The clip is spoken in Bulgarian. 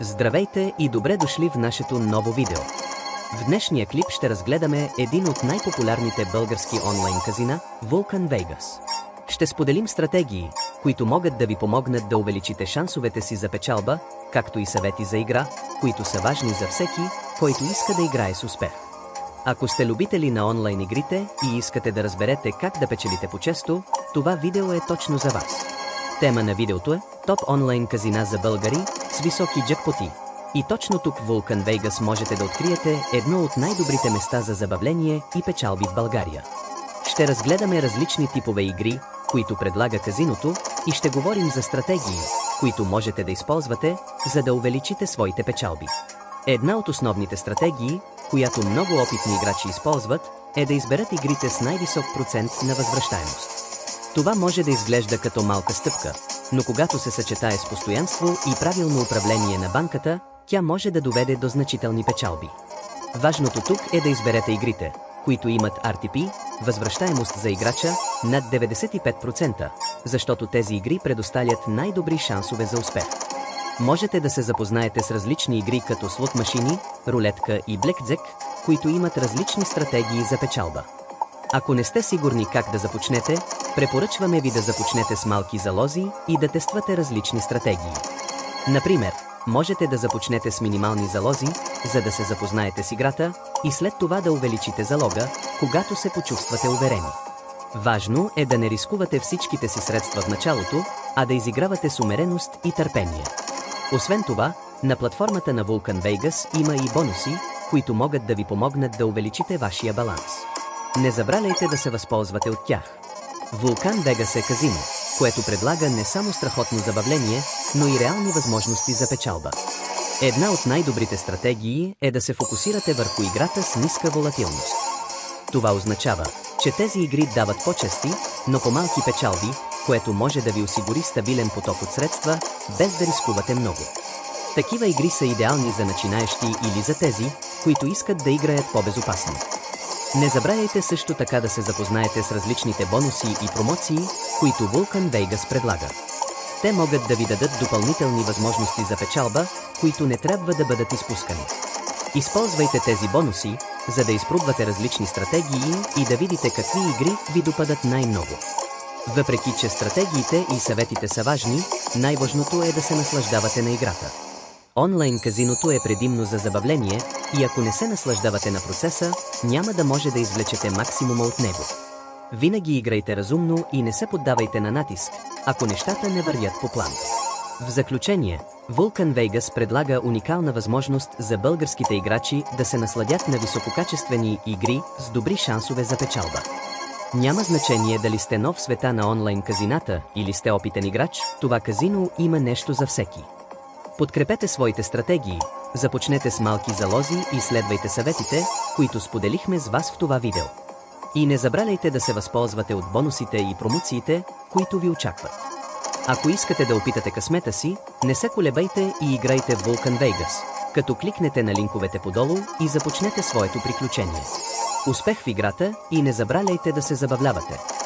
Здравейте и добре дошли в нашето ново видео. В днешния клип ще разгледаме един от най-популярните български онлайн казина – Vulcan Vegas. Ще споделим стратегии, които могат да ви помогнат да увеличите шансовете си за печалба, както и съвети за игра, които са важни за всеки, който иска да играе с успех. Ако сте любители на онлайн игрите и искате да разберете как да печелите по-често, това видео е точно за вас. Тема на видеото е топ онлайн казина за българи с високи джекпоти. И точно тук в Vulcan Vegas можете да откриете едно от най-добрите места за забавление и печалби в България. Ще разгледаме различни типове игри, които предлага казиното, и ще говорим за стратегии, които можете да използвате, за да увеличите своите печалби. Една от основните стратегии, която много опитни играчи използват, е да изберат игрите с най-висок процент на възвръщаемост. Това може да изглежда като малка стъпка, но когато се съчетае с постоянство и правилно управление на банката, тя може да доведе до значителни печалби. Важното тук е да изберете игрите, които имат RTP, възвръщаемост за играча, над 95%, защото тези игри предоставят най-добри шансове за успех. Можете да се запознаете с различни игри като слот машини, рулетка и блекджек, които имат различни стратегии за печалба. Ако не сте сигурни как да започнете, препоръчваме ви да започнете с малки залози и да тествате различни стратегии. Например, можете да започнете с минимални залози, за да се запознаете с играта, и след това да увеличите залога, когато се почувствате уверени. Важно е да не рискувате всичките си средства в началото, а да изигравате с умереност и търпение. Освен това, на платформата на Vulcan Vegas има и бонуси, които могат да ви помогнат да увеличите вашия баланс. Не забравяйте да се възползвате от тях. Vulcan Vegas е казино, което предлага не само страхотно забавление, но и реални възможности за печалба. Една от най-добрите стратегии е да се фокусирате върху играта с ниска волатилност. Това означава, че тези игри дават по-чести, но по-малки печалби, което може да ви осигури стабилен поток от средства, без да рискувате много. Такива игри са идеални за начинаещи или за тези, които искат да играят по-безопасно. Не забравяйте също така да се запознаете с различните бонуси и промоции, които Vulcan Vegas предлага. Те могат да ви дадат допълнителни възможности за печалба, които не трябва да бъдат изпускани. Използвайте тези бонуси, за да изпробвате различни стратегии и да видите какви игри ви допадат най-много. Въпреки че стратегиите и съветите са важни, най-важното е да се наслаждавате на играта. Онлайн казиното е предимно за забавление и ако не се наслаждавате на процеса, няма да може да извлечете максимума от него. Винаги играйте разумно и не се поддавайте на натиск, ако нещата не вървят по план. В заключение, Vulcan Vegas предлага уникална възможност за българските играчи да се насладят на висококачествени игри с добри шансове за печалба. Няма значение дали сте нов в света на онлайн казината или сте опитен играч, това казино има нещо за всеки. Подкрепете своите стратегии, започнете с малки залози и следвайте съветите, които споделихме с вас в това видео. И не забравяйте да се възползвате от бонусите и промоциите, които ви очакват. Ако искате да опитате късмета си, не се колебайте и играйте в Vulcan Vegas, като кликнете на линковете подолу и започнете своето приключение. Успех в играта и не забравяйте да се забавлявате!